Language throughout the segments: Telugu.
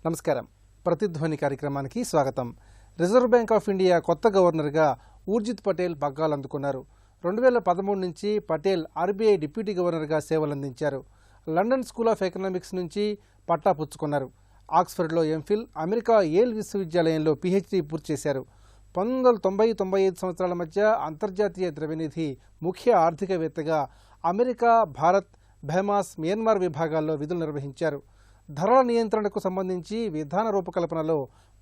నమస్కారం. ప్రతిధ్వని కార్యక్రమానికి స్వాగతం. రిజర్వ్ బ్యాంక్ ఆఫ్ ఇండియా కొత్త గవర్నర్గా ఊర్జిత్ పటేల్ పగ్గాలు అందుకున్నారు. 2013 నుంచి పటేల్ ఆర్బీఐ డిప్యూటీ గవర్నర్గా సేవలందించారు. లండన్ స్కూల్ ఆఫ్ ఎకనామిక్స్ నుంచి పట్టా పుచ్చుకున్నారు. ఆక్స్ఫర్డ్లో ఎంఫిల్, అమెరికా యేల్ విశ్వవిద్యాలయంలో పీహెచ్డీ పూర్తి చేశారు. 1990-95 సంవత్సరాల మధ్య అంతర్జాతీయ ద్రవ్యనిధి ముఖ్య ఆర్థికవేత్తగా అమెరికా, భారత్, బహమాస్, మియన్మార్ విభాగాల్లో విధులు నిర్వహించారు. ధరల నియంత్రణకు సంబంధించి విధాన రూపకల్పనలో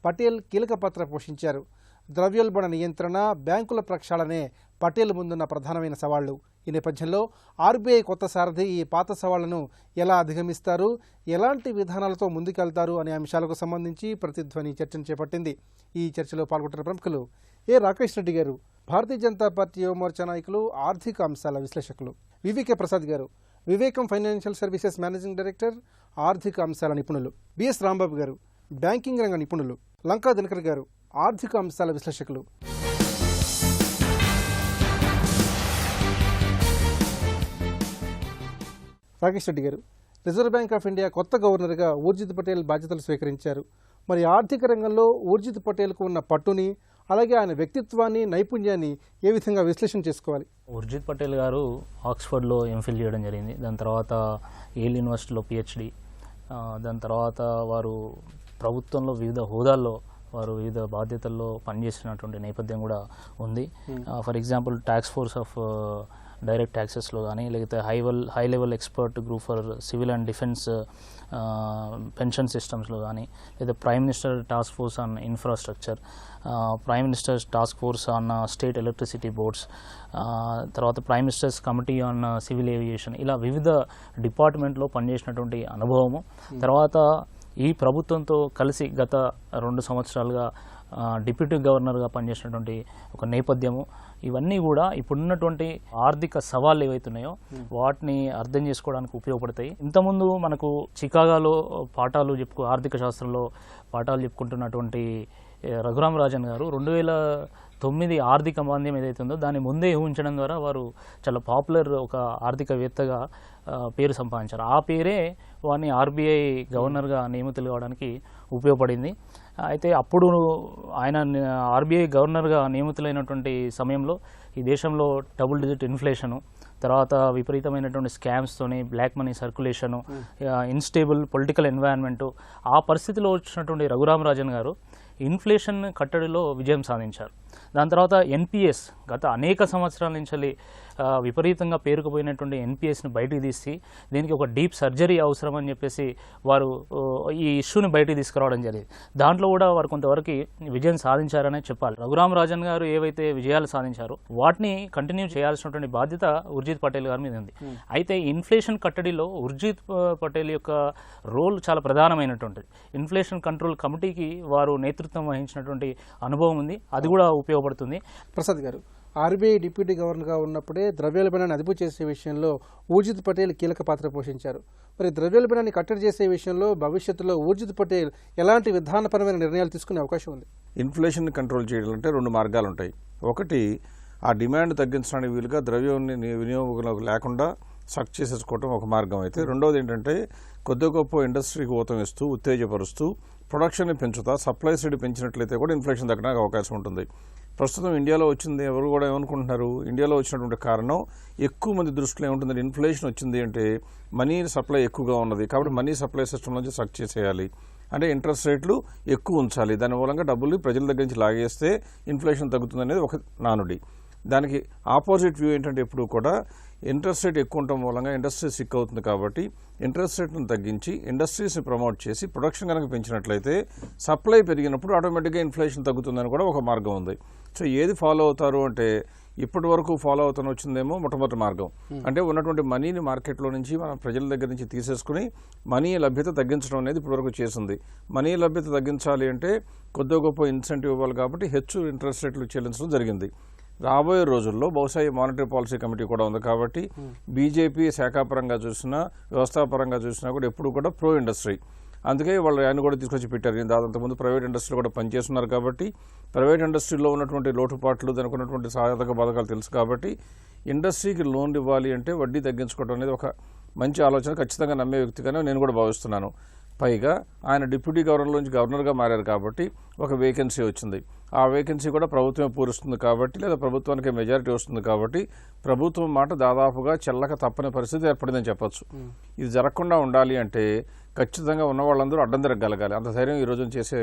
పటేల్ కీలక పాత్ర పోషించారు. ద్రవ్యోల్బణ నియంత్రణ, బ్యాంకుల ప్రక్షాళనే పటేల్ ముందున్న ప్రధానమైన సవాళ్లు. ఈ నేపథ్యంలో ఆర్బీఐ కొత్త సారథి ఈ పాత సవాళ్లను ఎలా అధిగమిస్తారు, ఎలాంటి విధానాలతో ముందుకెళ్తారు అనే అంశాలకు సంబంధించి ప్రతిధ్వని చర్చను చేపట్టింది. ఈ చర్చలో పాల్గొంటున్న ప్రముఖులు రాకేష్ రెడ్డి గారు, భారతీయ జనతా పార్టీ యువమోర్చా నాయకులు, ఆర్థిక అంశాల విశ్లేషకులు; వివికే ప్రసాద్ గారు, వివేకం ఫైనాన్షియల్ సర్వీసెస్ మేనేజింగ్ డైరెక్టర్, ఆర్థిక అంశాల నిపుణులు; బిఎస్ రాంబాబు గారు, బ్యాంకింగ్ రంగ నిపుణులు; లంకా దినకర్ గారు, ఆర్థిక అంశాల విశ్లేషకులు. రాకేష్ రెడ్డి గారు, రిజర్వ్ బ్యాంక్ ఆఫ్ ఇండియా కొత్త గవర్నర్గా ఊర్జిత్ పటేల్ బాధ్యతలు స్వీకరించారు. మరి ఆర్థిక రంగంలో ఊర్జిత్ పటేల్కు ఉన్న పట్టుని, అలాగే ఆయన వ్యక్తిత్వాన్ని, నైపుణ్యాన్ని ఏ విధంగా విశ్లేషణ చేసుకోవాలి? ఊర్జిత్ పటేల్ గారు ఆక్స్ఫర్డ్లో ఎంఫిల్ చేయడం జరిగింది. దాని తర్వాత యేల్ యూనివర్సిటీలో పిహెచ్డి, దాని తర్వాత వారు ప్రభుత్వంలో వివిధ హోదాల్లో వారు వివిధ బాధ్యతల్లో పనిచేసినటువంటి నేపథ్యం కూడా ఉంది. For example tax force of direct ట్యాక్సెస్లో కానీ, లేకపోతే high level expert group for civil and defence pension సిస్టమ్స్లో కానీ, లేదా prime minister task force on infrastructure, prime minister's task force on state electricity boards, తర్వాత prime minister's committee on civil aviation, ఇలా వివిధ డిపార్ట్మెంట్లో పనిచేసినటువంటి అనుభవము. తర్వాత ఈ ప్రభుత్వంతో కలిసి గత 2 సంవత్సరాలుగా డిప్యూటీ గవర్నర్గా పనిచేసినటువంటి ఒక నేపథ్యము. ఇవన్నీ కూడా ఇప్పుడున్నటువంటి ఆర్థిక సవాళ్ళు ఏవైతున్నాయో వాటిని అర్థం చేసుకోవడానికి ఉపయోగపడతాయి. ఇంతకుముందు మనకు చికాగోలో ఆర్థిక శాస్త్రంలో పాఠాలు చెప్పుకుంటున్నటువంటి రఘురామ్ రాజన్ గారు 2009 ఆర్థిక మాంద్యం ఏదైతే ఉందో దాన్ని ముందే ఊహించడం ద్వారా వారు చాలా పాపులర్ ఒక ఆర్థికవేత్తగా పేరు సంపాదించారు. ఆ పేరే వారిని ఆర్బీఐ గవర్నర్గా నియమితులు కావడానికి ఉపయోగపడింది. అయితే అప్పుడు ఆయన ఆర్బీఐ గవర్నర్గా నియమితులైనటువంటి సమయంలో ఈ దేశంలో డబుల్ డిజిట్ ఇన్ఫ్లేషను, తర్వాత విపరీతమైనటువంటి స్కామ్స్తోని black money circulation, instable political environment, ఆ పరిస్థితిలో వచ్చినటువంటి రఘురామ్ రాజన్ గారు ఇన్ఫ్లేషన్ కట్టడిలో విజయం సాధించారు. దాని తర్వాత ఎన్పిఎస్, గత అనేక సంవత్సరాల నుంచి విపరీతంగా పేరుకుపోయినటువంటి ఎన్పిఎస్ని బయటికి తీసి దీనికి ఒక డీప్ సర్జరీ అవసరం అని చెప్పేసి వారు ఈ ఇష్యూని బయటికి తీసుకురావడం జరిగింది. దాంట్లో కూడా వారు కొంతవరకు విజయం సాధించారనే చెప్పాలి. రఘురామ్ రాజన్ గారు ఏవైతే విజయాలు సాధించారో వాటిని కంటిన్యూ చేయాల్సినటువంటి బాధ్యత ఊర్జిత్ పటేల్ గారి మీద ఉంది. అయితే ఇన్ఫ్లేషన్ కట్టడిలో ఊర్జిత్ పటేల్ యొక్క రోల్ చాలా ప్రధానమైనటువంటిది. ఇన్ఫ్లేషన్ కంట్రోల్ కమిటీకి వారు నేతృత్వం వహించినటువంటి అనుభవం ఉంది, అది కూడా ఉపయోగపడుతుంది. ప్రసాద్ గారు, ఆర్బీఐ డిప్యూటీ గవర్నర్గా ఉన్నప్పుడే ద్రవ్యోల్బణాన్ని అదుపు చేసే విషయంలో ఊర్జిత్ పటేల్ కీలక పాత్ర పోషించారు. మరి ద్రవ్యోల్బణాన్ని కట్టడి చేసే విషయంలో భవిష్యత్తులో ఊర్జిత్ పటేల్ ఎలాంటి విధానపరమైన నిర్ణయాలు తీసుకునే అవకాశం ఉంది? ఇన్ఫ్లేషన్ కంట్రోల్ చేయాలంటే 2 మార్గాలు ఉంటాయి. ఒకటి, ఆ డిమాండ్ తగ్గించడానికి వీలుగా ద్రవ్యాన్ని వినియోగంలోకి లేకుండా సక్ చేసేసుకోవటం ఒక మార్గం అయితే, రెండవది ఏంటంటే కొద్ది గొప్ప ఇండస్ట్రీకి ఊతం ఇస్తూ ఉత్తేజపరుస్తూ ప్రొడక్షన్ని పెంచుతా సప్లై సైడ్ పెంచినట్లయితే కూడా ఇన్ఫ్లేషన్ తగ్గడానికి అవకాశం ఉంటుంది. ప్రస్తుతం ఇండియాలో వచ్చింది, ఎవరు కూడా ఏమనుకుంటున్నారు, ఇండియాలో వచ్చినటువంటి కారణం ఎక్కువ మంది దృష్టిలో ఏముంటుందంటే ఇన్ఫ్లేషన్ వచ్చింది అంటే మనీ సప్లై ఎక్కువగా ఉన్నది కాబట్టి మనీ సప్లై సిస్టమ్ నుంచి సక్ చేసేయాలి, అంటే ఇంట్రెస్ట్ రేట్లు ఎక్కువ ఉంచాలి, దాని మూలంగా డబ్బులు ప్రజల దగ్గర నుంచి లాగేస్తే ఇన్ఫ్లేషన్ తగ్గుతుంది అనేది ఒక నానుడి. దానికి ఆపోజిట్ వ్యూ ఏంటంటే ఎప్పుడు కూడా ఇంట్రెస్ట్ రేట్ ఎక్కువ ఉండటం మూలంగా ఇండస్ట్రీ సిక్ అవుతుంది కాబట్టి ఇంట్రెస్ట్ రేట్ను తగ్గించి ఇండస్ట్రీస్ని ప్రమోట్ చేసి ప్రొడక్షన్ కనుక పెంచినట్లయితే సప్లై పెరిగినప్పుడు ఆటోమేటిక్గా ఇన్ఫ్లేషన్ తగ్గుతుందని కూడా ఒక మార్గం ఉంది. సో ఏది ఫాలో అవుతారు అంటే ఇప్పటి వరకు ఫాలో అవుతాను వచ్చిందేమో మొట్టమొదటి మార్గం, అంటే ఉన్నటువంటి మనీని మార్కెట్లో నుంచి మనం ప్రజల దగ్గర నుంచి తీసేసుకుని మనీ లభ్యత తగ్గించడం అనేది ఇప్పటివరకు చేసింది. మనీ లభ్యత తగ్గించాలి అంటే కొద్ది గొప్ప ఇన్సెంటివ్ ఇవ్వాలి కాబట్టి హెచ్చు ఇంట్రెస్ట్ రేట్లు చెల్లించడం జరిగింది. రాబోయే రోజుల్లో బహుశా ఈ మానిటరీ పాలసీ కమిటీ కూడా ఉంది కాబట్టి బీజేపీ శాఖాపరంగా చూసినా వ్యవస్థాపరంగా చూసినా కూడా ఎప్పుడు కూడా ప్రో ఇండస్ట్రీ, అందుకే వాళ్ళు ఆయన కూడా తీసుకొచ్చి పెట్టారు. అంతకుముందు ప్రైవేట్ ఇండస్ట్రీలో కూడా పనిచేస్తున్నారు కాబట్టి ప్రైవేట్ ఇండస్ట్రీలో ఉన్నటువంటి లోటుపాట్లు, దానికి ఉన్నటువంటి సాధక బాధకాలు తెలుసు కాబట్టి ఇండస్ట్రీకి లోన్లు ఇవ్వాలి అంటే వడ్డీ తగ్గించుకోవడం అనేది ఒక మంచి ఆలోచన, ఖచ్చితంగా నమ్మే వ్యక్తిగానే నేను కూడా భావిస్తున్నాను. పైగా ఆయన డిప్యూటీ గవర్నర్ నుంచి గవర్నర్గా మారారు కాబట్టి ఒక వేకెన్సీ వచ్చింది. ఆ వేకెన్సీ కూడా ప్రభుత్వమే పూరిస్తుంది కాబట్టి, లేదా ప్రభుత్వానికి మెజారిటీ వస్తుంది కాబట్టి ప్రభుత్వం మాట దాదాపుగా చెల్లక తప్పని పరిస్థితి ఏర్పడిందని చెప్పొచ్చు. ఇది జరగకుండా ఉండాలి అంటే ఖచ్చితంగా ఉన్న వాళ్ళందరూ అడ్డం తిరగగలగాలి. అంత ధైర్యం ఈ రోజున చేసే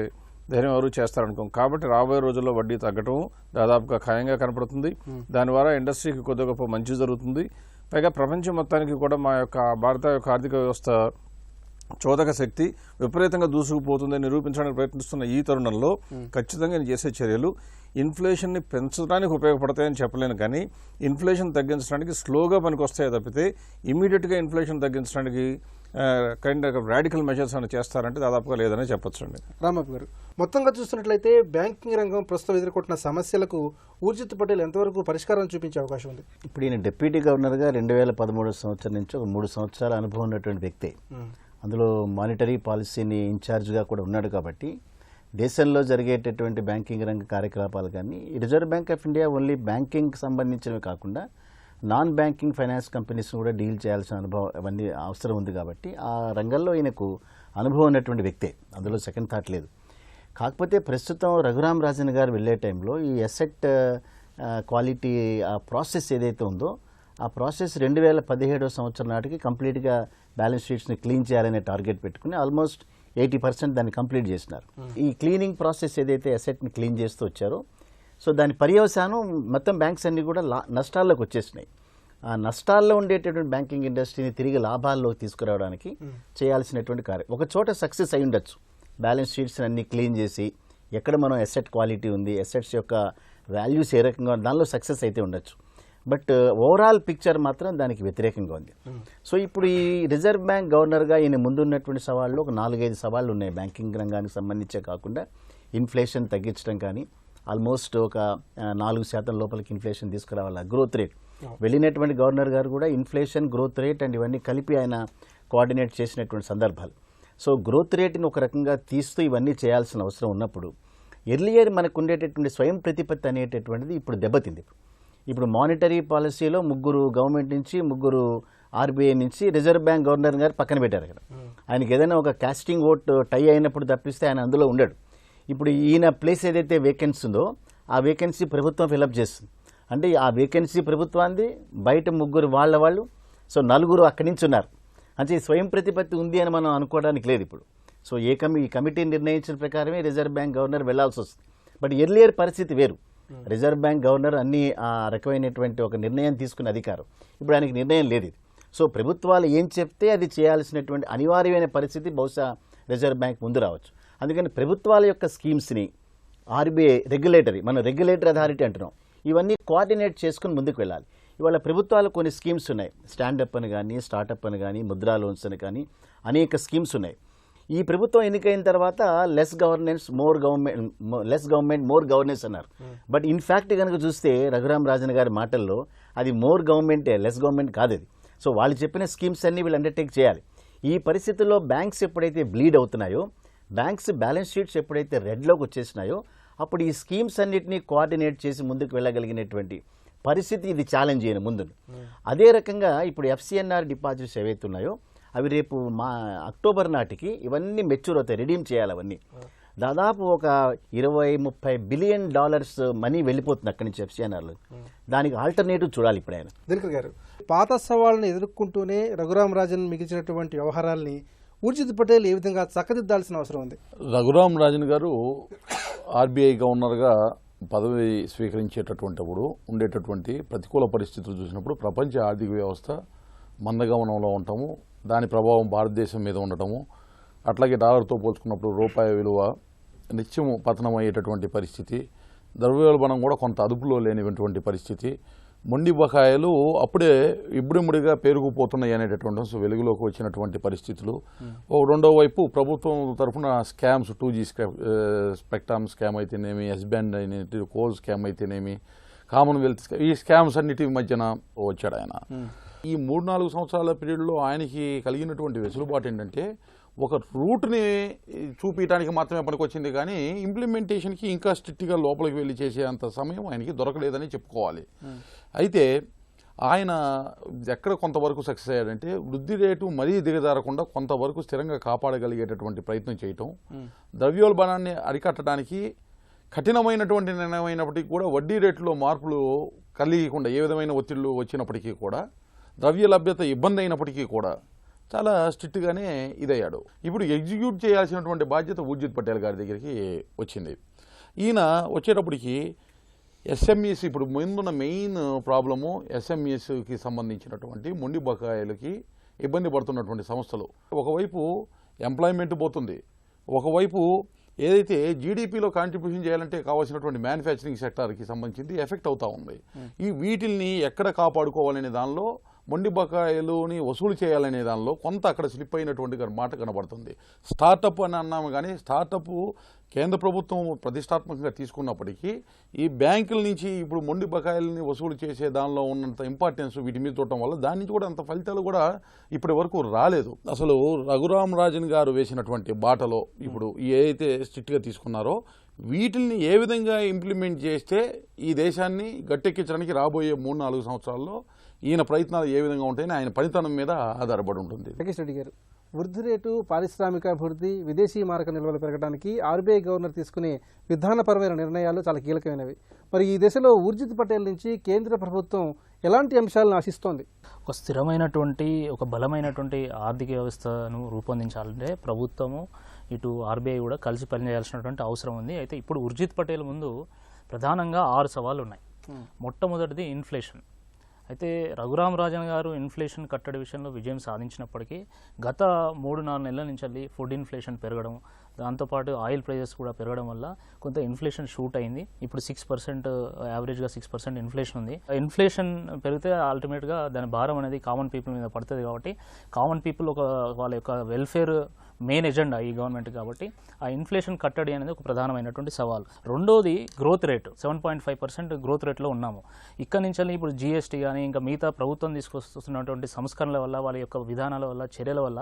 ధైర్యం ఎవరు చేస్తారనుకోం. కాబట్టి రాబోయే రోజుల్లో వడ్డీ తగ్గటం దాదాపుగా ఖాయంగా కనపడుతుంది. దాని ద్వారా ఇండస్ట్రీకి కొద్దిగా గొప్ప మంచి జరుగుతుంది. పైగా ప్రపంచం మొత్తానికి కూడా మా యొక్క భారత యొక్క ఆర్థిక వ్యవస్థ చోదక శక్తి విపరీతంగా దూసుకుపోతుందని నిరూపించడానికి ప్రయత్నిస్తున్న ఈ తరుణంలో ఖచ్చితంగా నేను చేసే చర్యలు ఇన్ఫ్లేషన్ని పెంచడానికి ఉపయోగపడతాయని చెప్పలేను, కానీ ఇన్ఫ్లేషన్ తగ్గించడానికి స్లోగా పనికొస్తాయే తప్పితే ఇమీడియట్గా ఇన్ఫ్లేషన్ తగ్గించడానికి కైండ్ ఆఫ్ రాడికల్ మెజర్స్ అని చేస్తారంటే దాదాపుగా లేదనే చెప్పొచ్చండి. రాంబాబు గారు, మొత్తంగా చూస్తున్నట్లయితే బ్యాంకింగ్ రంగం ప్రస్తుతం ఎదుర్కొంటున్న సమస్యలకు ఊర్జిత్ పటేల్ ఎంతవరకు పరిష్కారం చూపించే అవకాశం ఉంది? ఇప్పుడు ఈయన డిప్యూటీ గవర్నర్గా 2013 సంవత్సరం నుంచి ఒక 3 సంవత్సరాల అనుభవం ఉన్నటువంటి వ్యక్తి. అందులో మానిటరీ పాలసీని ఇన్ఛార్జ్గా కూడా ఉన్నాడు కాబట్టి దేశంలో జరిగేటటువంటి బ్యాంకింగ్ రంగ కార్యకలాపాలు కానీ Reserve Bank of India only బ్యాంకింగ్కి సంబంధించినవి కాకుండా నాన్ బ్యాంకింగ్ ఫైనాన్స్ కంపెనీస్ని కూడా డీల్ చేయాల్సిన అనుభవం అవన్నీ అవసరం ఉంది కాబట్టి ఆ రంగంలో ఈయనకు అనుభవం ఉన్నటువంటి వ్యక్తే, అందులో సెకండ్ థాట్ లేదు. కాకపోతే ప్రస్తుతం రఘురామ్ రాజన్ గారు వెళ్ళే టైంలో ఈ అసెట్ క్వాలిటీ ఆ ప్రాసెస్ ఏదైతే ఉందో ఆ ప్రాసెస్ 2017 సంవత్సరం నాటికి కంప్లీట్గా బ్యాలెన్స్ షీట్స్ని క్లీన్ చేయాలనే టార్గెట్ పెట్టుకుని ఆల్మోస్ట్ 80% దాన్ని కంప్లీట్ చేసినారు. ఈ క్లీనింగ్ ప్రాసెస్ ఏదైతే అసెట్ని క్లీన్ చేస్తూ వచ్చారో సో దాని పర్యవసానం మొత్తం బ్యాంక్స్ అన్నీ కూడా నష్టాల్లోకి వచ్చేసినాయి. ఆ నష్టాల్లో ఉండేటటువంటి బ్యాంకింగ్ ఇండస్ట్రీని తిరిగి లాభాల్లోకి తీసుకురావడానికి చేయాల్సినటువంటి కార్యం ఒక చోట సక్సెస్ అయి ఉండొచ్చు. బ్యాలెన్స్ షీట్స్ అన్ని క్లీన్ చేసి ఎక్కడ మనం అసెట్ క్వాలిటీ ఉంది, అసెట్స్ యొక్క వాల్యూస్ ఏ రకంగా దానిలో సక్సెస్ అయితే ఉండొచ్చు. బట్ ఓవరాల్ పిక్చర్ మాత్రం దానికి వ్యతిరేకంగా ఉంది. సో ఇప్పుడు ఈ రిజర్వ్ బ్యాంక్ గవర్నర్గా ఈయన ముందున్నటువంటి సవాళ్ళు ఒక 4-5 సవాళ్ళు ఉన్నాయి. బ్యాంకింగ్ రంగానికి సంబంధించే కాకుండా ఇన్ఫ్లేషన్ తగ్గించడం కానీ, ఆల్మోస్ట్ ఒక 4% లోపలికి ఇన్ఫ్లేషన్ తీసుకురావాలి. గ్రోత్ రేట్ వెళ్ళినటువంటి గవర్నర్ గారు కూడా ఇన్ఫ్లేషన్, గ్రోత్ రేట్ అండ్ ఇవన్నీ కలిపి ఆయన కోఆర్డినేట్ చేసినటువంటి సందర్భాలు. సో గ్రోత్ రేట్ని ఒక రకంగా తీస్తూ ఇవన్నీ చేయాల్సిన అవసరం ఉన్నప్పుడు ఎర్లియర్ మనకు ఉండేటటువంటి స్వయం ప్రతిపత్తి అనేటటువంటిది ఇప్పుడు దెబ్బతింది. ఇప్పుడు మానిటరీ పాలసీలో 3 గవర్నమెంట్ నుంచి, 3 ఆర్బీఐ నుంచి రిజర్వ్ బ్యాంక్ గవర్నర్ గారు పక్కన పెట్టారు. అక్కడ ఆయనకి ఏదైనా ఒక కాస్టింగ్ ఓట్ టై అయినప్పుడు తప్పిస్తే ఆయన అందులో ఉండడు. ఇప్పుడు ఈయన ప్లేస్ ఏదైతే వేకెన్సీ ఉందో ఆ వేకెన్సీ ప్రభుత్వం ఫిలప్ చేస్తుంది. అంటే ఆ వేకెన్సీ ప్రభుత్వాన్ని బయట 3 వాళ్ళు సో 4 అక్కడి నుంచి ఉన్నారు. అంటే స్వయం ప్రతిపత్తి ఉంది అని మనం అనుకోవడానికి లేదు ఇప్పుడు. సో ఈ కమిటీ నిర్ణయించిన ప్రకారమే రిజర్వ్ బ్యాంక్ గవర్నర్ వెళ్లాల్సి వస్తుంది. బట్ ఎర్లియర్ పరిస్థితి వేరు. రిజర్వ్ బ్యాంక్ గవర్నర్ అన్ని ఆ రకమైనటువంటి ఒక నిర్ణయం తీసుకునే అధికారం, ఇప్పుడు ఆయనకి నిర్ణయం లేదు. సో ప్రభుత్వాలు ఏం చెప్తే అది చేయాల్సినటువంటి అనివార్యమైన పరిస్థితి బహుశా రిజర్వ్ బ్యాంక్ ముందు రావచ్చు. అందుకని ప్రభుత్వాల యొక్క స్కీమ్స్ని ఆర్బీఐ మనం రెగ్యులేటరీ అథారిటీ అంటున్నాం, ఇవన్నీ కోఆర్డినేట్ చేసుకుని ముందుకు వెళ్ళాలి. ఇవాళ ప్రభుత్వాలు కొన్ని స్కీమ్స్ ఉన్నాయి, స్టాండప్ అని కానీ, స్టార్టప్ అని కానీ, ముద్రా లోన్స్ అని కానీ అనేక స్కీమ్స్ ఉన్నాయి. ఈ ప్రభుత్వం ఎన్నికైన తర్వాత లెస్ గవర్నెన్స్ మోర్ గవర్నెన్స్ అన్నారు. బట్ ఇన్ఫ్యాక్ట్ కనుక చూస్తే రఘురామ్ రాజన్ గారి మాటల్లో అది మోర్ గవర్నమెంటే, లెస్ గవర్నమెంట్ కాదు అది. సో వాళ్ళు చెప్పిన స్కీమ్స్ అన్ని వీళ్ళు అండర్టేక్ చేయాలి. ఈ పరిస్థితుల్లో బ్యాంక్స్ ఎప్పుడైతే బ్లీడ్ అవుతున్నాయో, బ్యాంక్స్ బ్యాలెన్స్ షీట్స్ ఎప్పుడైతే రెడ్లోకి వచ్చేసినాయో అప్పుడు ఈ స్కీమ్స్ అన్నిటినీ కోఆర్డినేట్ చేసి ముందుకు వెళ్ళగలిగినటువంటి పరిస్థితి ఇది ఛాలెంజ్ అయిన ముందు. అదే రకంగా ఇప్పుడు FCNR డిపాజిట్స్ ఏవైతే ఉన్నాయో అవి రేపు అక్టోబర్ నాటికి ఇవన్నీ మెచ్యూర్ అవుతాయి, రిడీమ్ చేయాలి. అవన్నీ దాదాపు ఒక $20-30 బిలియన్ మనీ వెళ్ళిపోతుంది అక్కడి నుంచి FCNRలో. దానికి ఆల్టర్నేటివ్ చూడాలి ఇప్పుడు ఆయన. దినకర్ గారు, పాత సవాళ్ళను ఎదుర్కొంటూనే రఘురామ్ రాజన్ మిగిల్చినటువంటి వ్యవహారాల్ని ఊర్జిత్ పటేల్ ఏ విధంగా చక్కదిద్దాల్సిన అవసరం ఉంది? రఘురామ్ రాజన్ గారు ఆర్బీఐ గవర్నర్గా పదవి స్వీకరించేటటువంటిప్పుడు ఉండేటటువంటి ప్రతికూల పరిస్థితులు చూసినప్పుడు ప్రపంచ ఆర్థిక వ్యవస్థ మందగమనంలో ఉండటము, దాని ప్రభావం భారతదేశం మీద ఉండటము, అట్లాగే డాలర్తో పోల్చుకున్నప్పుడు రూపాయి విలువ నిత్యము పతనం అయ్యేటటువంటి పరిస్థితి, ద్రవ్యోల్బణం కూడా కొంత అదుపులో లేనిటువంటి పరిస్థితి, మొండి బకాయిలు అప్పుడే ఇబ్బడిముడిగా పెరిగిపోతున్నాయి అనేటటువంటి వెలుగులోకి వచ్చినటువంటి పరిస్థితులు. రెండో వైపు ప్రభుత్వం తరఫున స్కామ్స్, 2G స్పెక్ట్రమ్ స్కామ్ అయితేనేమి, ఎస్బ్యాండ్ అయినట్టు కోల్ స్కామ్ అయితేనేమి, కామన్వెల్త్ స్కామ్, ఈ స్కామ్స్ అన్నిటి మధ్యన వచ్చాడు ఆయన. ఈ 3-4 సంవత్సరాల పీరియడ్లో ఆయనకి కలిగినటువంటి వెసులుబాటు ఏంటంటే ఒక రూట్ని చూపించడానికి మాత్రమే పనికొచ్చింది, కానీ ఇంప్లిమెంటేషన్కి ఇంకా స్ట్రిక్ట్గా లోపలికి వెళ్ళి చేసేంత సమయం ఆయనకి దొరకలేదని చెప్పుకోవాలి. అయితే ఆయన ఎక్కడ కొంతవరకు సక్సెస్ అయ్యాడంటే వృద్ధి రేటు మరీ దిగజారకుండా కొంతవరకు స్థిరంగా కాపాడగలిగేటటువంటి ప్రయత్నం చేయటం, ద్రవ్యోల్బణాన్ని అరికట్టడానికి కఠినమైనటువంటి నిర్ణయం అయినప్పటికీ కూడా వడ్డీ రేట్లో మార్పులు కలిగకుండా ఏ విధమైన ఒత్తిళ్లు వచ్చినప్పటికీ కూడా ద్రవ్య లభ్యత ఇబ్బంది అయినప్పటికీ కూడా చాలా స్ట్రిక్ట్గానే ఇదయ్యాడు. ఇప్పుడు ఎగ్జిక్యూట్ చేయాల్సినటువంటి బాధ్యత ఊర్జిత్ పటేల్ గారి దగ్గరికి వచ్చింది. ఈయన వచ్చేటప్పటికి ఎస్ఎంఈస్ ఇప్పుడు ముందున్న మెయిన్ ప్రాబ్లము ఎస్ఎంఈస్కి సంబంధించినటువంటి మొండి బకాయిలకి ఇబ్బంది పడుతున్నటువంటి సంస్థలు. ఒకవైపు ఎంప్లాయ్మెంట్ పోతుంది, ఒకవైపు ఏదైతే జీడిపిలో కాంట్రిబ్యూషన్ చేయాలంటే కావాల్సినటువంటి మ్యానుఫ్యాక్చరింగ్ సెక్టార్కి సంబంధించింది ఎఫెక్ట్ అవుతూ ఉంది. ఈ వీటిల్ని ఎక్కడ కాపాడుకోవాలనే దానిలో మొండి బకాయిలుని వసూలు చేయాలనే దానిలో కొంత అక్కడ స్లిప్ అయినటువంటి మాట కనబడుతుంది. స్టార్టప్ అని అన్నాము కానీ స్టార్టప్ కేంద్ర ప్రభుత్వం ప్రతిష్టాత్మకంగా తీసుకున్నప్పటికీ ఈ బ్యాంకుల నుంచి ఇప్పుడు మొండి బకాయిలని వసూలు చేసే దానిలో ఉన్నంత ఇంపార్టెన్స్ వీటి మీద చూడటం వల్ల దాని నుంచి కూడా అంత ఫలితాలు కూడా ఇప్పటి వరకు రాలేదు. అసలు రఘురామ్ రాజన్ గారు వేసినటువంటి బాటలో ఇప్పుడు ఏదైతే స్ట్రిక్ట్గా తీసుకున్నారో వీటిని ఏ విధంగా ఇంప్లిమెంట్ చేస్తే ఈ దేశాన్ని గట్టెక్కించడానికి రాబోయే 3-4 సంవత్సరాల్లో ఈయన ప్రయత్నాలు ఏ విధంగా ఉంటాయని ఆయన పనితనం మీద ఆధారపడి ఉంటుంది. వెంకటేష్ రెడ్డి గారు, వృద్ధి రేటు, పారిశ్రామికాభివృద్ధి, విదేశీ మారక నిల్వలు పెరగడానికి ఆర్బీఐ గవర్నర్ తీసుకునే విధానపరమైన నిర్ణయాలు చాలా కీలకమైనవి. మరి ఈ దశలో ఊర్జిత్ పటేల్ నుంచి కేంద్ర ప్రభుత్వం ఎలాంటి అంశాలను ఆశిస్తోంది? ఒక స్థిరమైనటువంటి ఒక బలమైనటువంటి ఆర్థిక వ్యవస్థను రూపొందించాలంటే ప్రభుత్వము ఇటు ఆర్బీఐ కూడా కలిసి పనిచేయాల్సినటువంటి అవసరం ఉంది. అయితే ఇప్పుడు ఊర్జిత్ పటేల్ ముందు ప్రధానంగా 6 సవాళ్ళు ఉన్నాయి. మొట్టమొదటిది ఇన్ఫ్లేషన్. అయితే రఘురామ్ రాజన్ గారు ఇన్ఫ్లేషన్ కట్టడి విషయంలో విజయం సాధించినప్పటికీ గత 3-4 నెలల నుంచి ఫుడ్ ఇన్ఫ్లేషన్ పెరగడం, దాంతోపాటు ఆయిల్ ప్రైజెస్ కూడా పెరగడం వల్ల కొంత ఇన్ఫ్లేషన్ షూట్ అయింది. ఇప్పుడు 6%, యావరేజ్గా 6% ఇన్ఫ్లేషన్ ఉంది. ఇన్ఫ్లేషన్ పెరిగితే అల్టిమేట్గా దాని భారం అనేది కామన్ పీపుల్ మీద పడుతుంది. కాబట్టి కామన్ పీపుల్ వాళ్ళ యొక్క వెల్ఫేర్ మెయిన్ ఎజెండా ఈ గవర్నమెంట్. కాబట్టి ఆ ఇన్ఫ్లేషన్ కట్టడి అనేది ఒక ప్రధానమైనటువంటి సవాల్. రెండోది గ్రోత్ రేటు. 7.5% గ్రోత్ రేట్లో ఉన్నాము. ఇక్కడ నుంచి ఇప్పుడు జిఎస్టీ కానీ ఇంకా మిగతా ప్రభుత్వం తీసుకొస్తున్నటువంటి సంస్కరణల వల్ల, వాళ్ళ యొక్క విధానాల వల్ల, చర్యల వల్ల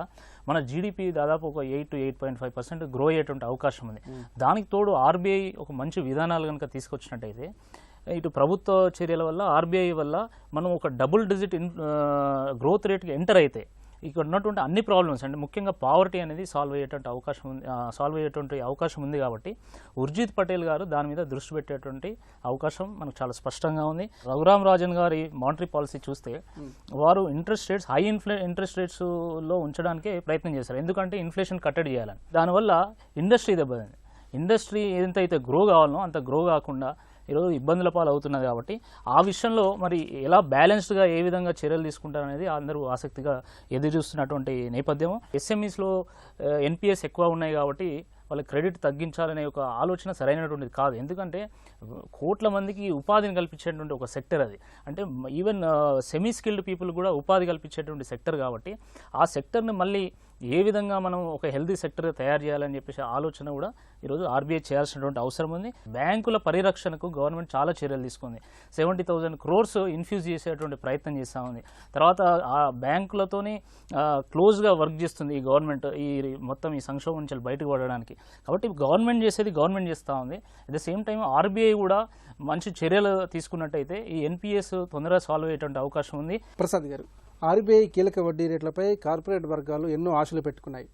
మన జీడిపి దాదాపు ఒక 8 to 8.5% గ్రో అయ్యేటువంటి అవకాశం ఉంది. దానికి తోడు ఆర్బీఐ ఒక మంచి విధానాలు కనుక తీసుకొచ్చినట్టయితే ఇటు ప్రభుత్వ చర్యల వల్ల, ఆర్బీఐ వల్ల మనం ఒక డబుల్ డిజిట్ గ్రోత్ రేట్కి ఎంటర్ అయితే ఇక్కడ ఉన్నటువంటి అన్ని ప్రాబ్లమ్స్ అంటే ముఖ్యంగా పావర్టీ అనేది సాల్వ్ అయ్యేటువంటి అవకాశం ఉంది. కాబట్టి ఊర్జిత్ పటేల్ గారు దాని మీద దృష్టి పెట్టేటువంటి అవకాశం మనకు చాలా స్పష్టంగా ఉంది. రఘురామ్ రాజన్ గారి మానిటరీ పాలసీ చూస్తే వారు ఇంట్రెస్ట్ రేట్స్ హై ఇంట్రెస్ట్ రేట్స్లో ఉంచడానికే ప్రయత్నం చేశారు. ఎందుకంటే ఇన్ఫ్లేషన్ కట్టడి చేయాలని. దానివల్ల ఇండస్ట్రీ దెబ్బతింది. ఇండస్ట్రీ ఎంతైతే గ్రో కావాలనో అంత గ్రో కాకుండా ఈరోజు ఇబ్బందుల పాలు అవుతున్నది. కాబట్టి ఆ విషయంలో మరి ఎలా బ్యాలెన్స్డ్గా ఏ విధంగా చర్యలు తీసుకుంటారనేది అందరూ ఆసక్తిగా ఎదురు చూస్తున్నటువంటి నేపథ్యం. ఎస్ఎంఈస్లో ఎన్పిఎస్ ఎక్కువ ఉన్నాయి కాబట్టి వాళ్ళ క్రెడిట్ తగ్గించాలనే ఒక ఆలోచన సరైనటువంటిది కాదు. ఎందుకంటే కోట్ల మందికి ఉపాధిని కల్పించేటువంటి ఒక సెక్టర్ అది. అంటే ఈవెన్ సెమీ స్కిల్డ్ పీపుల్ కూడా ఉపాధి కల్పించేటువంటి సెక్టర్. కాబట్టి ఆ సెక్టర్ని మళ్ళీ ఏ విధంగా మనం ఒక హెల్తీ సెక్టర్ తయారు చేయాలని చెప్పేసి ఆలోచన కూడా ఈరోజు ఆర్బీఐ చేయాల్సినటువంటి అవసరం ఉంది. బ్యాంకుల పరిరక్షణకు గవర్నమెంట్ చాలా చర్యలు తీసుకుంది. 70,000 crores ఇన్ఫ్యూజ్ చేసేటువంటి ప్రయత్నం చేస్తూ ఉంది. తర్వాత ఆ బ్యాంకులతోని క్లోజ్గా వర్క్ చేస్తుంది ఈ గవర్నమెంట్ ఈ మొత్తం ఈ సంక్షోభం నుంచి బయటకు పడడానికి. కాబట్టి గవర్నమెంట్ చేసేది గవర్నమెంట్ చేస్తూ ఉంది. At the same time RBI కూడా మంచి చర్యలు తీసుకున్నట్టయితే ఈ ఎన్పిఎస్ తొందరగా సాల్వ్ అయ్యేటువంటి అవకాశం ఉంది. ప్రసాద్ గారు, ఆర్బీఐ కీలక వడ్డీ రేట్లపై కార్పొరేట్ వర్గాలు ఎన్నో ఆశలు పెట్టుకున్నాయి.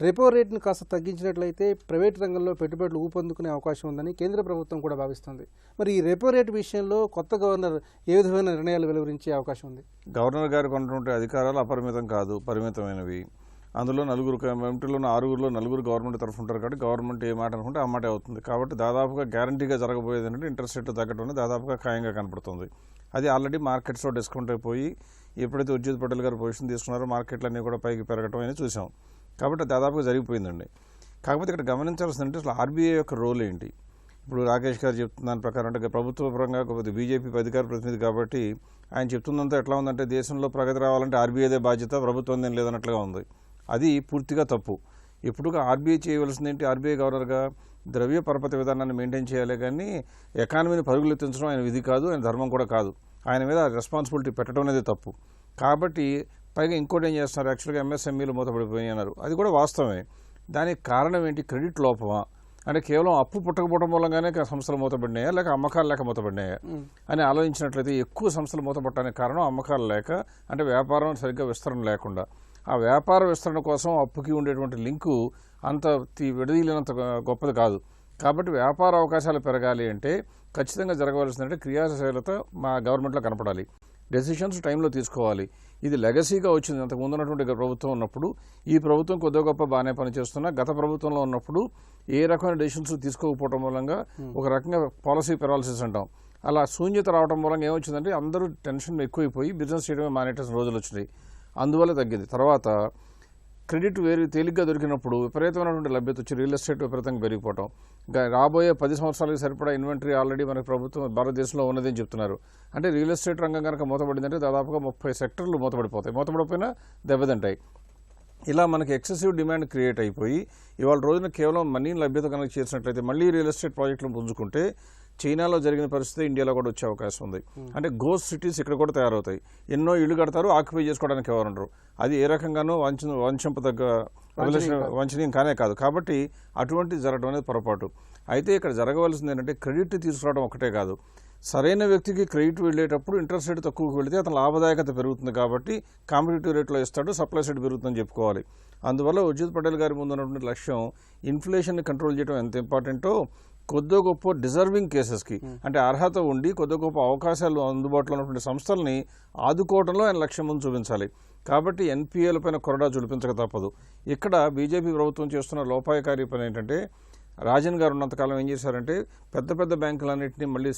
రెపో రేట్ను కాస్త తగ్గించినట్లయితే ప్రైవేట్ రంగంలో పెట్టుబడులు ఊపందుకునే అవకాశం ఉందని కేంద్ర ప్రభుత్వం కూడా భావిస్తుంది. మరి ఈ రెపో రేటు విషయంలో కొత్త గవర్నర్ ఏ విధమైన నిర్ణయాలు వెలువరించే అవకాశం ఉంది? గవర్నర్ గారికి ఉన్నటువంటి అధికారాలు అపరిమితం కాదు, పరిమితమైనవి. అందులో 4 కమిటీలో 6గురిలో 4 గవర్నమెంట్ తరఫు ఉంటారు. కాబట్టి గవర్నమెంట్ ఏ మాట అనుకుంటే ఆ మాట అవుతుంది. కాబట్టి దాదాపుగా గ్యారంటీగా జరగబోయేది అంటే ఇంట్రెస్ట్ రేట్ తగ్గడం దాదాపుగా ఖాయంగా కనపడుతుంది. అది ఆల్రెడీ మార్కెట్స్లో డిస్కౌంట్ అయిపోయి ఎప్పుడైతే ఊర్జిత్ పటేల్ గారు పొజిషన్ తీసుకున్నారో మార్కెట్లన్నీ కూడా పైకి పెరగటం అనేది చూసాం. కాబట్టి దాదాపుగా జరిగిపోయిందండి. కాకపోతే ఇక్కడ గమనించాల్సిందంటే అసలు ఆర్బీఐ యొక్క రోల్ ఏంటి? ఇప్పుడు రాకేష్ గారు చెప్తున్న దాని ప్రకారం అంటే ప్రభుత్వ పరంగా బీజేపీ అధికార ప్రతినిధి కాబట్టి ఆయన చెప్తుందంతా ఎట్లా ఉందంటే దేశంలో ప్రగతి రావాలంటే ఆర్బీఐదే బాధ్యత, ప్రభుత్వం ఏం లేదన్నట్లుగా ఉంది. అది పూర్తిగా తప్పు. ఎప్పుడుగా ఆర్బీఐ చేయవలసింది ఏంటి? ఆర్బీఐ గవర్నర్గా ద్రవ్య పరపతి విధానాన్ని మెయింటైన్ చేయాలి, కానీ ఎకానమీని పరుగులెత్తించడం ఆయన విధి కాదు, ఆయన ధర్మం కూడా కాదు. ఆయన మీద రెస్పాన్సిబిలిటీ పెట్టడం అనేది తప్పు. కాబట్టి పైగా ఇంకోటి ఏం చేస్తున్నారు, యాక్చువల్గా ఎంఎస్ఎంఈలు మూతపడిపోయి అన్నారు. అది కూడా వాస్తవమే. దానికి కారణం ఏంటి? క్రెడిట్ లోపమా? అంటే కేవలం అప్పు పుట్టకపోవడం మూలంగానే సంస్థలు మూతపడినాయా లేక అమ్మకాలు లేక మూతపడినాయా అని ఆలోచించినట్లయితే ఎక్కువ సంస్థలు మూతపడటానికి కారణం అమ్మకాలు లేక, అంటే వ్యాపారం సరిగ్గా విస్తరణ లేకుండా. ఆ వ్యాపార విస్తరణ కోసం అప్పుకి ఉండేటువంటి లింకు అంత విడదీయలేనంత గొప్పది కాదు. కాబట్టి వ్యాపార అవకాశాలు పెరగాలి అంటే ఖచ్చితంగా జరగవలసిందంటే క్రియాశీలత మా గవర్నమెంట్లో కనపడాలి, డెసిషన్స్ టైంలో తీసుకోవాలి. ఇది లెగసీగా వచ్చింది. అంతకుముందు ఉన్నటువంటి ప్రభుత్వం ఉన్నప్పుడు ఈ ప్రభుత్వం కొద్దిగా గొప్ప బాగానే పనిచేస్తున్నా గత ప్రభుత్వంలో ఉన్నప్పుడు ఏ రకమైన డెసిషన్స్ తీసుకోకపోవడం మూలంగా ఒక రకంగా పాలసీ పెరాలసిస్ అంటాం, అలా శూన్యత రావడం మూలంగా ఏమొచ్చిందంటే అందరూ టెన్షన్ ఎక్కువైపోయి బిజినెస్ చేయడమే మానేసిన రోజులు వచ్చినాయి. అందువల్ల తగ్గింది. తర్వాత క్రెడిట్ తేలిగ్గా దొరికినప్పుడు విపరీతమైనటువంటి లభ్యత వచ్చి రియల్ ఎస్టేట్ విపరీతంగా పెరిగిపోవటం. రాబోయే 10 సంవత్సరాలకు సరిపడా ఇన్వెంటరీ ఆల్రెడీ మనకి ప్రభుత్వం భారతదేశంలో ఉన్నదని చెప్తున్నారు. అంటే రియల్ ఎస్టేట్ రంగం కనుక మూతపడిందంటే దాదాపుగా 30 సెక్టర్లు మూతపడిపోతాయి, మూతపడిపోయినా దెబ్బతింటాయి. ఇలా మనకి ఎక్సెసివ్ డిమాండ్ క్రియేట్ అయిపోయి ఇవాళ రోజున కేవలం మనీ లభ్యత కనుక చేసినట్లయితే మళ్ళీ రియల్ ఎస్టేట్ ప్రాజెక్టులు పుంజుకుంటే చైనాలో జరిగిన పరిస్థితి ఇండియాలో కూడా వచ్చే అవకాశం ఉంది. అంటే సిటీస్ ఇక్కడ కూడా తయారవుతాయి. ఎన్నో ఇళ్ళు కడతారు, ఆక్యుపై చేసుకోవడానికి ఎవరు ఉండరు. అది ఏ రకంగానూ వంచనీయం కాదు. కాబట్టి అటువంటి జరగడం అనేది పొరపాటు. అయితే ఇక్కడ జరగవలసింది ఏంటంటే క్రెడిట్ తీసుకురావడం ఒకటే కాదు, సరైన వ్యక్తికి క్రెడిట్ వెళ్ళేటప్పుడు ఇంట్రెస్ట్ రేట్ తక్కువకి వెళితే అతను లాభదాయకత పెరుగుతుంది. కాబట్టి కాంపిటేటివ్ రేట్లో ఇస్తాడు, సప్లై సైడ్ పెరుగుతుందని చెప్పుకోవాలి. అందువల్ల ఉర్జిత్ పటేల్ గారి ముందు ఉన్నటువంటి లక్ష్యం ఇన్ఫ్లేషన్ని కంట్రోల్ చేయడం ఎంత ఇంపార్టెంటో కొద్ది గొప్ప డిజర్వింగ్ కేసెస్కి, అంటే అర్హత ఉండి కొద్ది గొప్ప అవకాశాలు అందుబాటులో ఉన్నటువంటి సంస్థల్ని ఆదుకోవడంలో ఆయన లక్ష్యం ముందు చూపించాలి. కాబట్టి ఎన్పిఏల పైన కొరడా చూపించక తప్పదు. ఇక్కడ బీజేపీ ప్రభుత్వం చేస్తున్న లోపాయకారి పని ఏంటంటే, రాజన్ గారు ఉన్నంతకాలం ఏం చేశారంటే పెద్ద పెద్ద బ్యాంకులన్నింటినీ మళ్ళీ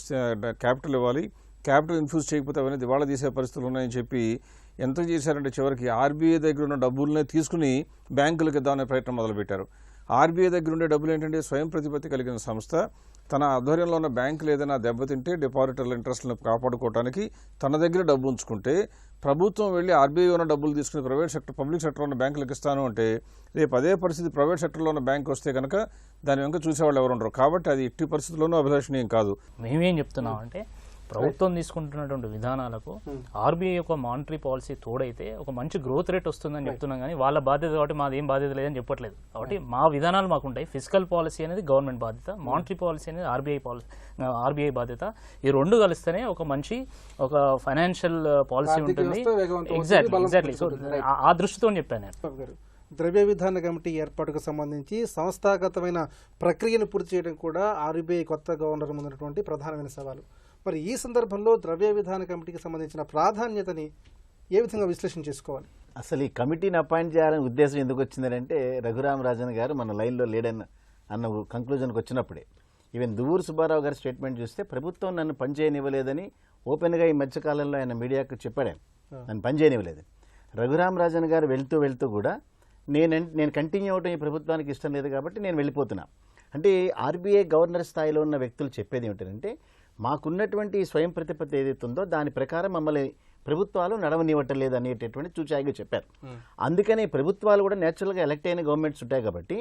క్యాపిటల్ ఇవ్వాలి, క్యాపిటల్ ఇన్ఫ్యూజ్ చేయకపోతే అవన్నీ దివాళా తీసే పరిస్థితులు ఉన్నాయని చెప్పి ఎంత చేశారంటే చివరికి ఆర్బీఐ దగ్గర ఉన్న డబ్బులనే తీసుకుని బ్యాంకులకు ఇద్దామనే ప్రయత్నం మొదలుపెట్టారు. ఆర్బీఐ దగ్గర ఉండే డబ్బులు ఏంటంటే స్వయం ప్రతిపత్తి కలిగిన సంస్థ, తన ఆధ్వర్యంలో ఉన్న బ్యాంకులు ఏదైనా దెబ్బతింటే డిపాజిటర్ల ఇంట్రెస్ట్లను కాపాడుకోవడానికి తన దగ్గర డబ్బు ఉంచుకుంటే ప్రభుత్వం వెళ్ళి ఆర్బీఐ ఉన్న డబ్బులు తీసుకుని పబ్లిక్ సెక్టర్ ఉన్న బ్యాంకులకు ఇస్తాను అంటే రేపు అదే పరిస్థితి ప్రైవేట్ సెక్టర్లో ఉన్న బ్యాంక్ వస్తే కనుక దాని వెనక చూసేవాళ్ళు ఎవరు ఉండరు. కాబట్టి అది ఎట్టి పరిస్థితుల్లోనూ అభిలాషణీయం కాదు. మేమేం చెప్తున్నాం అంటే ప్రభుత్వం తీసుకుంటున్నటువంటి విధానాలకు ఆర్బీఐ యొక్క మానిటరీ పాలసీ తోడైతే ఒక మంచి గ్రోత్ రేట్ వస్తుందని చెప్తున్నాం, కానీ వాళ్ళ బాధ్యత కాబట్టి మాది ఏం బాధ్యత లేదని చెప్పట్లేదు. కాబట్టి మా విధానాలు మాకుంటాయి. ఫిజికల్ పాలసీ అనేది గవర్నమెంట్ బాధ్యత, మానిటరీ పాలసీ అనేది ఆర్బీఐ బాధ్యత. ఈ రెండు కలిస్తేనే ఒక మంచి ఫైనాన్షియల్ పాలసీ ఉంటుంది. ఎగ్జాక్ట్లీ. సో ఆ దృష్టితో చెప్పాను నేను. ద్రవ్య విధాన కమిటీ ఏర్పాటుకు సంబంధించి సంస్థాగతమైన ప్రక్రియను పూర్తి చేయడం కూడా ఆర్బీఐ కొత్త గవర్నర్ ముందున్నటువంటి ప్రధానమైన సవాలు. మరి ఈ సందర్భంలో ద్రవ్య విధాన కమిటీకి సంబంధించిన ప్రాధాన్యతని ఏ విధంగా విశ్లేషణ చేసుకోవాలి? అసలు ఈ కమిటీని అపాయింట్ చేయాలనే ఉద్దేశం ఎందుకు వచ్చిందంటే, రఘురామ రాజన్ గారు మన లైన్లో అన్న కంక్లూజన్కి వచ్చినప్పుడే, ఈవెన్ దువ్వూరు సుబ్బారావు గారి స్టేట్మెంట్ చూస్తే ప్రభుత్వం నన్ను పనిచేయనివ్వలేదని ఓపెన్గా ఈ మధ్యకాలంలో ఆయన మీడియాకు చెప్పాడు, నన్ను పనిచేయనివ్వలేదని. రఘురామ రాజన్ గారు వెళ్తూ కూడా నేను కంటిన్యూ అవడం ఈ ప్రభుత్వానికి ఇష్టం లేదు కాబట్టి నేను వెళ్ళిపోతున్నా అంటే, ఆర్బీఐ గవర్నర్ స్థాయిలో ఉన్న వ్యక్తులు చెప్పేది ఏమిటంటే, మాకున్నటువంటి స్వయం ప్రతిపత్తి ఏదైతే ఉందో దాని ప్రకారం మమ్మల్ని ప్రభుత్వాలు నడవనివ్వటం లేదు అనేటటువంటి చూచాయిగా చెప్పారు. అందుకని ప్రభుత్వాలు కూడా నేచురల్గా ఎలక్ట్ అయిన గవర్నమెంట్స్ ఉంటాయి కాబట్టి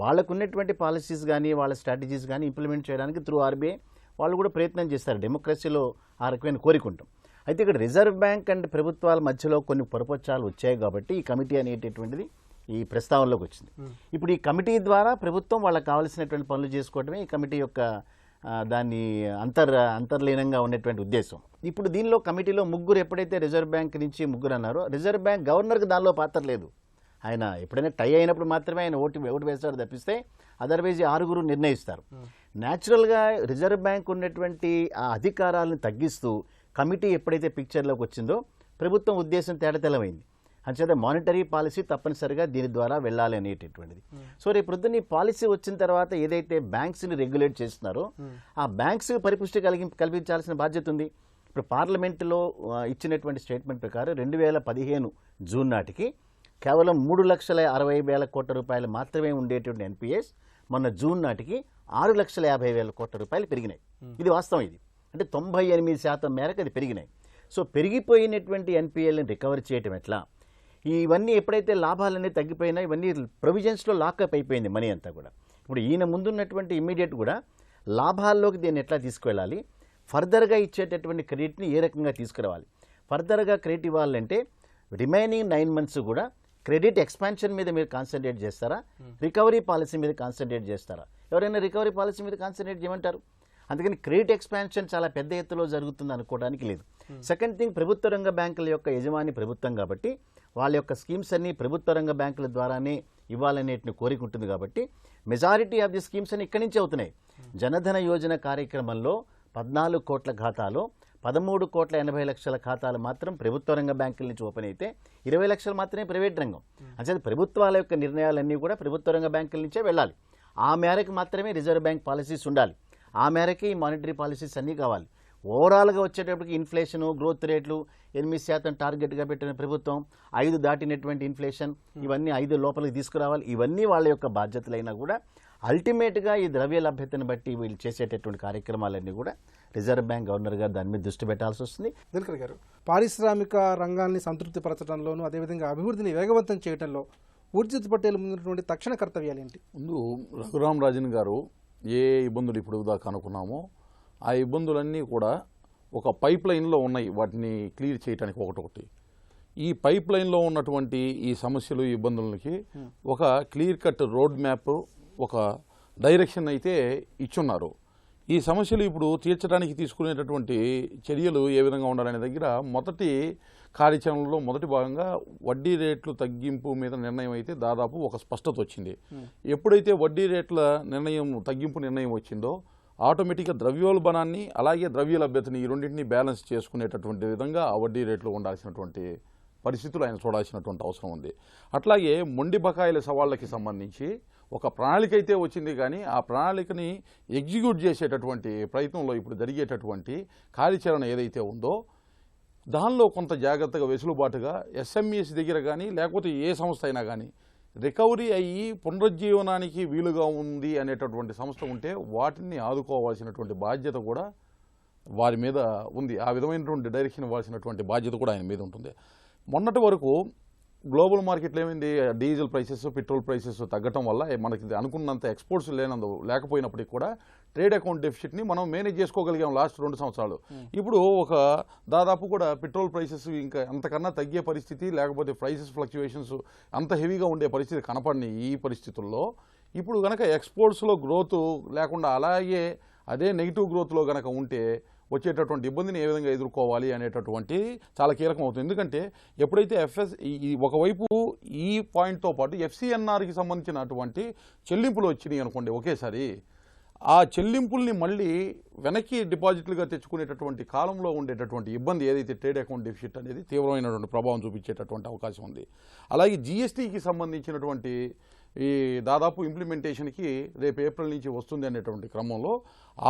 వాళ్ళకున్నటువంటి పాలసీస్ కానీ వాళ్ళ స్ట్రాటజీస్ కానీ ఇంప్లిమెంట్ చేయడానికి త్రూ ఆర్బీఐ వాళ్ళు కూడా ప్రయత్నం చేస్తారు. డెమోక్రసీలో ఆ రకమైన కోరుకుంటాం. అయితే ఇక్కడ రిజర్వ్ బ్యాంక్ అండ్ ప్రభుత్వాల మధ్యలో కొన్ని పొరపచ్చాలు వచ్చాయి కాబట్టి ఈ కమిటీ అనేటటువంటిది ఈ ప్రస్తావనలోకి వచ్చింది. ఇప్పుడు ఈ కమిటీ ద్వారా ప్రభుత్వం వాళ్ళకి కావాల్సినటువంటి పనులు చేసుకోవడమే ఈ కమిటీ యొక్క దాన్ని అంతర్లీనంగా ఉన్నటువంటి ఉద్దేశం. ఇప్పుడు దీనిలో కమిటీలో ముగ్గురు ఎప్పుడైతే రిజర్వ్ బ్యాంక్ నుంచి ముగ్గురు అన్నారో, రిజర్వ్ బ్యాంక్ గవర్నర్కి దానిలో పాత్ర లేదు. ఆయన ఎప్పుడైనా టై అయినప్పుడు మాత్రమే ఆయన ఓటు వేస్తాడు తప్పిస్తే అదర్వైజ్ 6 నిర్ణయిస్తారు. న్యాచురల్గా రిజర్వ్ బ్యాంక్ ఉన్నటువంటి ఆ అధికారాలను తగ్గిస్తూ కమిటీ ఎప్పుడైతే పిక్చర్లోకి వచ్చిందో ప్రభుత్వం ఉద్దేశం తేడతెల్లమైంది. అంచేత మానిటరీ పాలసీ తప్పనిసరిగా దీని ద్వారా వెళ్ళాలి అనేటటువంటిది. సో రేపు పొద్దున్న ఈ పాలసీ వచ్చిన తర్వాత ఏదైతే బ్యాంక్స్ని రెగ్యులేట్ చేస్తున్నారో ఆ బ్యాంక్స్ పరిపుష్టి కల్పించాల్సిన బాధ్యత ఉంది. ఇప్పుడు పార్లమెంటులో ఇచ్చినటువంటి స్టేట్మెంట్ ప్రకారం 2015 జూన్ నాటికి కేవలం 3,60,000 కోట్ల రూపాయలు మాత్రమే ఉండేటువంటి ఎన్పిఎస్ మొన్న జూన్ నాటికి 6,50,000 కోట్ల రూపాయలు పెరిగినాయి. ఇది వాస్తవం. ఇది అంటే 98% మేరకు అది పెరిగినాయి. సో పెరిగిపోయినటువంటి ఎన్పిఎల్ని రికవర్ చేయటం ఎట్లా, ఇవన్నీ ఎప్పుడైతే లాభాలన్నీ తగ్గిపోయినా ఇవన్నీ ప్రొవిజన్స్లో లాకప్ అయిపోయింది మనీ అంతా కూడా. ఇప్పుడు ఈయన ముందున్నటువంటి ఇమ్మీడియట్ కూడా లాభాల్లోకి దీన్ని ఎట్లా తీసుకువెళ్ళాలి, ఫర్దర్గా ఇచ్చేటటువంటి క్రెడిట్ని ఏ రకంగా తీసుకురావాలి, ఫర్దర్గా క్రెడిట్ ఇవ్వాలంటే రిమైనింగ్ 9 months కూడా క్రెడిట్ ఎక్స్పాన్షన్ మీద మీరు కాన్సన్ట్రేట్ చేస్తారా, రికవరీ పాలసీ మీద కాన్సన్ట్రేట్ చేస్తారా? ఎవరైనా రికవరీ పాలసీ మీద కాన్సన్ట్రేట్ చేయమంటారు. అందుకని క్రెడిట్ ఎక్స్పాన్షన్ చాలా పెద్ద ఎత్తులో జరుగుతుంది అనుకోవడానికి లేదు. సెకండ్ థింగ్, ప్రభుత్వ రంగ బ్యాంకుల యొక్క యజమాని ప్రభుత్వం కాబట్టి వాళ్ళ యొక్క స్కీమ్స్ అన్ని ప్రభుత్వ రంగ బ్యాంకుల ద్వారానే ఇవ్వాలనేటిని కోరిక ఉంటుంది కాబట్టి మెజారిటీ ఆఫ్ ది స్కీమ్స్ అన్ని ఇక్కడి నుంచే అవుతున్నాయి. జనధన యోజన కార్యక్రమంలో 14 కోట్ల ఖాతాలో 13,80,00,000 ఖాతాలు మాత్రం ప్రభుత్వ రంగ బ్యాంకుల నుంచి ఓపెన్ అయితే 20 లక్షలు మాత్రమే ప్రైవేట్ రంగం. అంటే ప్రభుత్వాల యొక్క నిర్ణయాలన్నీ కూడా ప్రభుత్వ రంగ బ్యాంకుల నుంచే వెళ్ళాలి. ఆ మేరకు మాత్రమే రిజర్వ్ బ్యాంక్ పాలసీస్ ఉండాలి. ఆ మేరకే ఈ మానిటరీ పాలసీస్ అన్నీ కావాలి. ఓవరాల్గా వచ్చేటప్పటికి ఇన్ఫ్లేషను, గ్రోత్ రేట్లు 8% టార్గెట్గా పెట్టిన ప్రభుత్వం, 5 దాటినటువంటి ఇన్ఫ్లేషన్, ఇవన్నీ 5 లోపలికి తీసుకురావాలి. ఇవన్నీ వాళ్ళ యొక్క బాధ్యతలైనా కూడా అల్టిమేట్గా ఈ ద్రవ్య లభ్యతను బట్టి వీళ్ళు చేసేటటువంటి కార్యక్రమాలన్నీ కూడా రిజర్వ్ బ్యాంక్ గవర్నర్ గారు దాని మీద దృష్టి పెట్టాల్సి వస్తుంది. దినకర్ గారు, పారిశ్రామిక రంగాన్ని సంతృప్తిపరచడంలోనూ అదేవిధంగా అభివృద్ధిని వేగవంతం చేయడంలో ఊర్జిత్ పటేల్ ముందున్నటువంటి తక్షణ కర్తవ్యాలు ఏంటి? ముందు రఘురామ్ రాజన్ గారు ఏ ఇబ్బందులు ఇప్పుడు దాకా అనుకున్నామో ఆ ఇబ్బందులన్నీ కూడా ఒక పైప్ లైన్లో ఉన్నాయి. వాటిని క్లియర్ చేయడానికి ఒకటొకటి ఈ పైప్ లైన్లో ఉన్నటువంటి ఈ సమస్యలు, ఈ ఇబ్బందులకి ఒక క్లియర్ కట్ రోడ్ మ్యాప్, ఒక డైరెక్షన్ అయితే ఇచ్చున్నారు. ఈ సమస్యలు ఇప్పుడు తీర్చడానికి తీసుకునేటటువంటి చర్యలు ఏ విధంగా ఉండాలనే దగ్గర మొదటి కార్యాచరణలో మొదటి భాగంగా వడ్డీ రేట్లు తగ్గింపు మీద నిర్ణయం అయితే దాదాపు ఒక స్పష్టత వచ్చింది. ఎప్పుడైతే వడ్డీ రేట్ల తగ్గింపు నిర్ణయం వచ్చిందో ఆటోమేటిక్గా ద్రవ్యోల్బణాన్ని అలాగే ద్రవ్య లభ్యతని ఈ రెండింటినీ బ్యాలెన్స్ చేసుకునేటటువంటి విధంగా ఆ వడ్డీ రేట్లు ఉండాల్సినటువంటి పరిస్థితులు ఆయన చూడాల్సినటువంటి అవసరం ఉంది. అట్లాగే మొండి బకాయిల సవాళ్ళకి సంబంధించి ఒక ప్రణాళిక అయితే వచ్చింది, కానీ ఆ ప్రణాళికని ఎగ్జిక్యూట్ చేసేటటువంటి ప్రయత్నంలో ఇప్పుడు జరిగేటటువంటి కార్యాచరణ ఏదైతే ఉందో దానిలో కొంత జాగ్రత్తగా వెసులుబాటుగా ఎస్ఎంఈస్ దగ్గర కానీ లేకపోతే ఏ సంస్థ అయినా కానీ రికవరీ అయ్యి పునరుజ్జీవనానికి వీలుగా ఉంది అనేటటువంటి సంస్థ ఉంటే వాటిని ఆదుకోవాల్సినటువంటి బాధ్యత కూడా వారి మీద ఉంది. ఆ విధమైనటువంటి డైరెక్షన్ ఇవ్వాల్సినటువంటి బాధ్యత కూడా ఆయన మీద ఉంటుంది. మొన్నటి వరకు గ్లోబల్ మార్కెట్లో ఏమైంది, డీజిల్ ప్రైసెస్, పెట్రోల్ ప్రైసెస్ తగ్గటం వల్ల మనకి అనుకున్నంత ఎక్స్పోర్ట్స్ లేకపోయినప్పటికీ కూడా ట్రేడ్ అకౌంట్ డెఫిసిట్ని మనం మేనేజ్ చేసుకోగలిగాం లాస్ట్ 2 సంవత్సరాలు. ఇప్పుడు ఒక దాదాపు కూడా పెట్రోల్ ప్రైసెస్ ఇంకా అంతకన్నా తగ్గే పరిస్థితి, లేకపోతే ప్రైసెస్ ఫ్లక్చువేషన్స్ అంత హెవీగా ఉండే పరిస్థితి కనపడినాయి. ఈ పరిస్థితుల్లో ఇప్పుడు కనుక ఎక్స్పోర్ట్స్లో గ్రోత్ లేకుండా అలాగే అదే నెగిటివ్ గ్రోత్లో కనుక ఉంటే వచ్చేటటువంటి ఇబ్బందిని ఏ విధంగా ఎదుర్కోవాలి అనేటటువంటి చాలా కీలకం అవుతుంది. ఎందుకంటే ఎప్పుడైతే ఒకవైపు ఈ పాయింట్తో పాటు ఎఫ్సిఎన్ఆర్కి సంబంధించినటువంటి చెల్లింపులు వచ్చినాయి అనుకోండి ఒకేసారి, ఆ చెల్లింపుల్ని మళ్ళీ వెనక్కి డిపాజిట్లుగా తెచ్చుకునేటటువంటి కాలంలో ఉండేటటువంటి ఇబ్బంది ఏదైతే ట్రేడ్ అకౌంట్ డెఫిసిట్ అనేది తీవ్రమైనటువంటి ప్రభావం చూపించేటటువంటి అవకాశం ఉంది. అలాగే జిఎస్టీకి సంబంధించినటువంటి ఈ దాదాపు ఇంప్లిమెంటేషన్కి రేపు ఏప్రిల్ నుంచి వస్తుంది అనేటువంటి క్రమంలో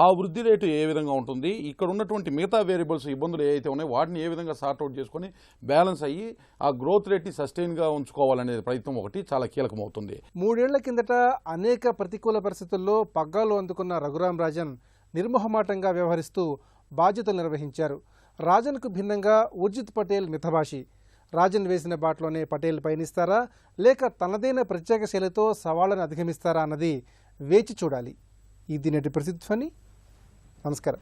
ఆ వృద్ధి రేటు ఏ విధంగా ఉంటుంది, ఇక్కడ ఉన్నటువంటి మిగతా వేరియబుల్స్ ఇబ్బందులు ఏవైతే ఉన్నాయో వాటిని ఏ విధంగా సార్ట్అవుట్ చేసుకొని బ్యాలెన్స్ అయ్యి ఆ గ్రోత్ రేట్ని సస్టైన్గా ఉంచుకోవాలనే ప్రయత్నం ఒకటి చాలా కీలకమవుతుంది. 3 ఏళ్ల కిందట అనేక ప్రతికూల పరిస్థితుల్లో పగ్గాలు అందుకున్న రఘురామ్ రాజన్ నిర్మోహమాటంగా వ్యవహరిస్తూ బాధ్యతలు నిర్వహించారు. రాజన్కు భిన్నంగా ఊర్జిత్ పటేల్ మితభాషి. రాజన్ వేసిన బాటలోనే పటేల్ పయనిస్తారా, లేక తనదైన ప్రత్యేక శైలితో సవాళ్లను అధిగమిస్తారా అన్నది వేచి చూడాలి. ఇది నేటి ప్రసిద్ధి. నమస్కారం.